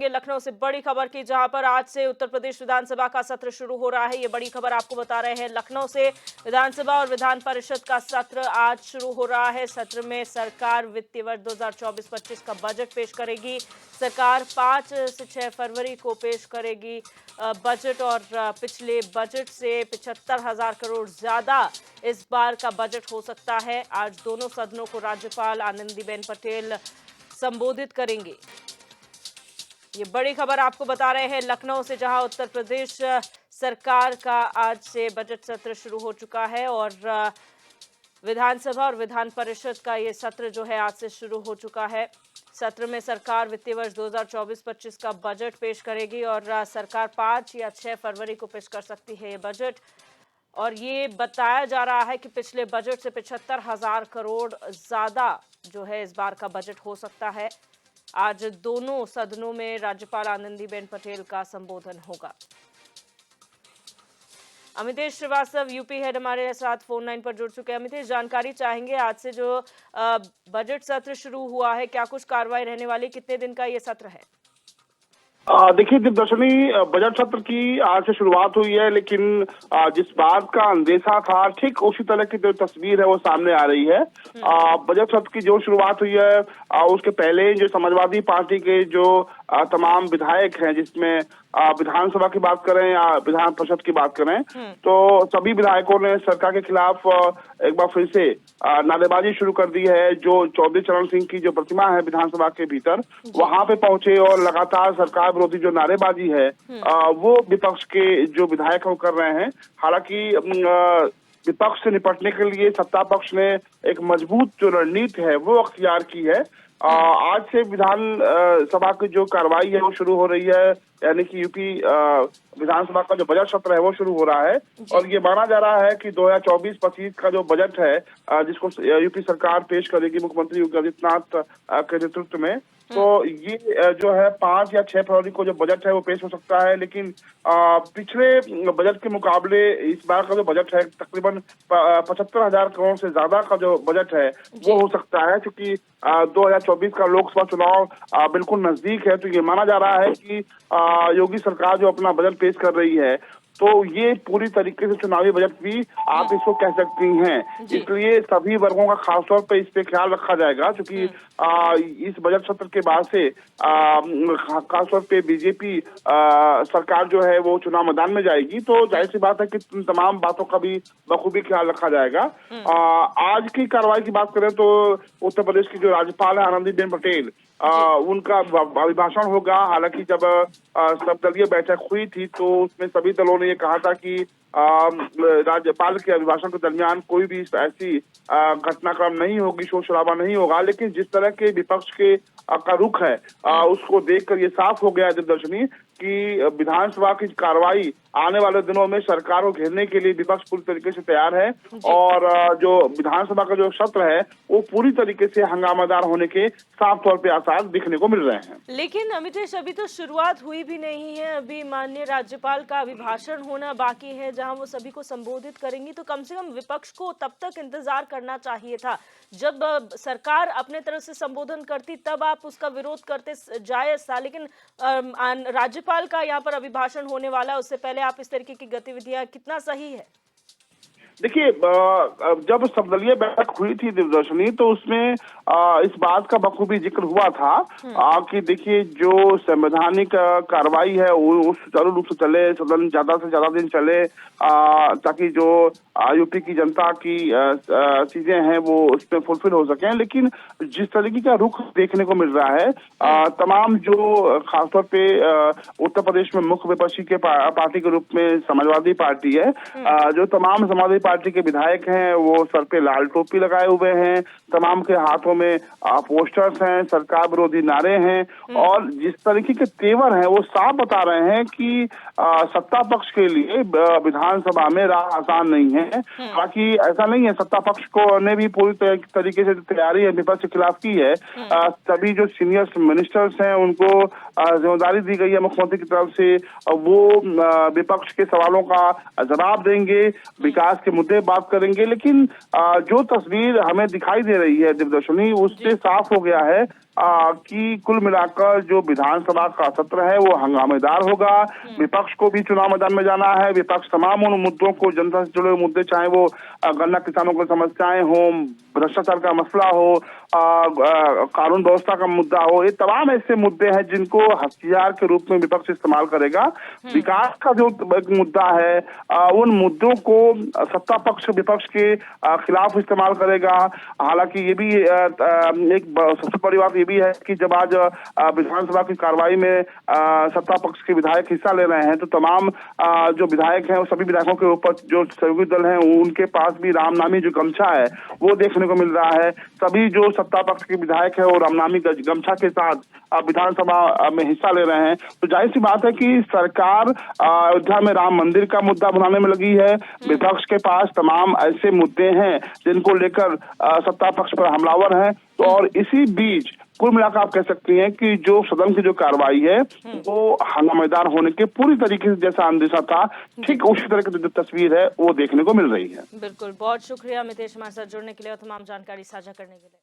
ये लखनऊ से बड़ी खबर की, जहां पर आज से उत्तर प्रदेश विधानसभा का सत्र शुरू हो रहा है। ये बड़ी खबर आपको बता रहे हैं लखनऊ से। विधानसभा और विधान परिषद का सत्र आज शुरू हो रहा है। सत्र में सरकार वित्तीय वर्ष 2024-25 का बजट पेश करेगी। सरकार 5 से 6 फरवरी को पेश करेगी बजट, और पिछले बजट से 75,000 करोड़ ज्यादा इस बार का बजट हो सकता है। आज दोनों सदनों को राज्यपाल आनंदीबेन पटेल संबोधित करेंगे। ये बड़ी खबर आपको बता रहे हैं लखनऊ से, जहां उत्तर प्रदेश सरकार का आज से बजट सत्र शुरू हो चुका है और विधानसभा और विधान परिषद का ये सत्र जो है आज से शुरू हो चुका है। सत्र में सरकार वित्तीय वर्ष 2024-25 का बजट पेश करेगी और सरकार 5 या 6 फरवरी को पेश कर सकती है ये बजट। और ये बताया जा रहा है कि पिछले बजट से 75,000 करोड़ ज्यादा जो है इस बार का बजट हो सकता है। आज दोनों सदनों में राज्यपाल आनंदीबेन पटेल का संबोधन होगा। अमितेश श्रीवास्तव यूपी हेड हमारे साथ फोन लाइन पर जुड़ चुके हैं। अमितेश, जानकारी चाहेंगे आज से जो बजट सत्र शुरू हुआ है, क्या कुछ कार्रवाई रहने वाली, कितने दिन का ये सत्र है? देखिए दिवदर्शनी, बजट सत्र की आज से शुरुआत हुई है, लेकिन जिस बात का अंदेशा था ठीक उसी तरह की जो तस्वीर है वो सामने आ रही है। बजट सत्र की जो शुरुआत हुई है उसके पहले जो समाजवादी पार्टी के जो तमाम विधायक हैं, जिसमें विधानसभा की बात करें या विधान परिषद की बात करें, तो सभी विधायकों ने सरकार के खिलाफ एक बार फिर से नारेबाजी शुरू कर दी है। जो चौधरी चरण सिंह की जो प्रतिमा है विधानसभा के भीतर, वहां पे पहुंचे और लगातार सरकार विरोधी जो नारेबाजी है वो विपक्ष के जो विधायक वो कर रहे हैं। हालांकि विपक्ष से निपटने के लिए सत्ता पक्ष ने एक मजबूत जो रणनीति है वो अख्तियार की है। आज से विधान सभा की जो कार्रवाई है वो शुरू हो रही है, यानी कि यूपी विधानसभा का जो बजट सत्र है वो शुरू हो रहा है। और ये माना जा रहा है कि 2024-25 का जो बजट है जिसको यूपी सरकार पेश करेगी मुख्यमंत्री योगी आदित्यनाथ के नेतृत्व में, तो ये जो है 5 या 6 फरवरी को जो बजट है वो पेश हो सकता है। लेकिन पिछले बजट के मुकाबले इस बार का जो बजट है तकरीबन 75,000 करोड़ से ज्यादा का जो बजट है वो हो सकता है, क्योंकि 2024 का लोकसभा चुनाव बिल्कुल नजदीक है। तो ये माना जा रहा है कि योगी सरकार जो अपना बजट पेश कर रही है तो ये पूरी तरीके से चुनावी बजट भी आप इसको कह सकती हैं। इसलिए सभी वर्गों का खासतौर पे इस पे ख्याल रखा जाएगा, क्योंकि इस बजट सत्र के बाद से खासतौर पे बीजेपी सरकार जो है वो चुनाव मैदान में जाएगी, तो जाहिर सी बात है कि तमाम बातों का भी बखूबी ख्याल रखा जाएगा। आज की कार्रवाई की बात करें तो उत्तर प्रदेश की जो राज्यपाल है आनंदीबेन पटेल, उनका अभिभाषण होगा। हालांकि जब सर्वदलीय बैठक हुई थी तो उसमें सभी दलों ने ये कहा था कि राज्यपाल के अभिभाषण के दरमियान कोई भी ऐसी घटनाक्रम नहीं होगी, शोर शराबा नहीं होगा। लेकिन जिस तरह के विपक्ष के का रुख है उसको देखकर ये साफ हो गया है दिवदर्शनी कि विधानसभा की कार्रवाई आने वाले दिनों में सरकार को घेरने के लिए विपक्ष पूरी तरीके से तैयार है और जो विधानसभा का जो सत्र है वो पूरी तरीके से हंगामादार होने के साफ तौर पे आसार दिखने को मिल रहे हैं। लेकिन अमितेश, अभी तो शुरुआत हुई भी नहीं है, अभी माननीय राज्यपाल का अभिभाषण होना बाकी है जहां वो सभी को संबोधित करेंगी। तो कम से कम विपक्ष को तब तक इंतजार करना चाहिए था, जब सरकार अपने तरफ से संबोधन करती तब आप उसका विरोध करते, जायज था। लेकिन राज्यपाल का यहाँ पर अभिभाषण होने वाला है, उससे पहले आप इस तरीके की गतिविधियां, कितना सही है? देखिए, जब सर्वदलीय बैठक हुई थी दिवदर्शनी तो उसमें इस बात का बखूबी जिक्र हुआ था कि देखिए जो संवैधानिक कार्रवाई है वो सुचारू रूप से चले, सदन ज्यादा से ज्यादा दिन चले, ताकि जो यूपी की जनता की चीजें हैं वो उसमें फुलफिल हो सकें। लेकिन जिस तरीके का रुख देखने को मिल रहा है, तमाम जो खासतौर पे उत्तर प्रदेश में मुख्य विपक्षी के पार्टी के रूप में समाजवादी पार्टी है, जो तमाम समाजवादी पार्टी के विधायक हैं वो सर पे लाल टोपी लगाए हुए हैं, तमाम के हाथों में पोस्टर्स हैं, सरकार विरोधी नारे हैं और जिस तरीके के तेवर हैं वो साफ बता रहे हैं कि सत्ता पक्ष के लिए विधानसभा में राह आसान नहीं है। बाकी ऐसा नहीं है, सत्ता पक्ष को ने भी पूरी तरीके से तैयारी है विपक्ष के खिलाफ की है। सभी जो सीनियर मिनिस्टर्स हैं उनको जिम्मेदारी दी गई है मुख्यमंत्री की तरफ से, वो विपक्ष के सवालों का जवाब देंगे, विकास के मुद्दे बात करेंगे। लेकिन जो तस्वीर हमें दिखाई दे रही है दिवदर्शनी, उससे साफ हो गया है कि कुल मिलाकर जो विधानसभा का सत्र है वो हंगामेदार होगा। विपक्ष को भी चुनाव मैदान में जाना है। विपक्ष तमाम उन मुद्दों को, जनता से जुड़े हुए मुद्दे, चाहे वो गन्ना किसानों की समस्याएं हो, भ्रष्टाचार का मसला हो, कानून व्यवस्था का मुद्दा हो, ये तमाम ऐसे मुद्दे हैं जिनको हथियार के रूप में विपक्ष इस्तेमाल करेगा। विकास का जो एक मुद्दा है, उन मुद्दों को सत्ता पक्ष विपक्ष के खिलाफ इस्तेमाल करेगा। हालांकि ये भी एक सबसे बड़ी बात ये भी है कि जब आज विधानसभा की कार्रवाई में सत्ता पक्ष के विधायक हिस्सा ले रहे हैं, तो तमाम जो विधायक हैं, वो सभी विधायकों के ऊपर जो सहयोगी दल हैं, उनके पास भी रामनामी जो गमछा है वो देखने को मिल रहा है। सभी जो सत्ता पक्ष के विधायक है वो रामनामी गमछा के साथ विधानसभा में हिस्सा ले रहे हैं। तो जाहिर सी बात है कि सरकार अयोध्या में राम मंदिर का मुद्दा बनाने में लगी है। विपक्ष के पास तमाम ऐसे मुद्दे हैं जिनको लेकर सत्ता पक्ष पर हमलावर हैं। तो और इसी बीच कुल मिलाकर आप कह सकती हैं कि जो सदन की जो कार्रवाई है वो हंगामेदार होने के पूरी तरीके से जैसा अंदेशा था, ठीक उसी तरह की जो तस्वीर है वो देखने को मिल रही है। बिल्कुल, बहुत शुक्रिया मितेश हमारे साथ जुड़ने के लिए और तमाम जानकारी साझा करने के लिए।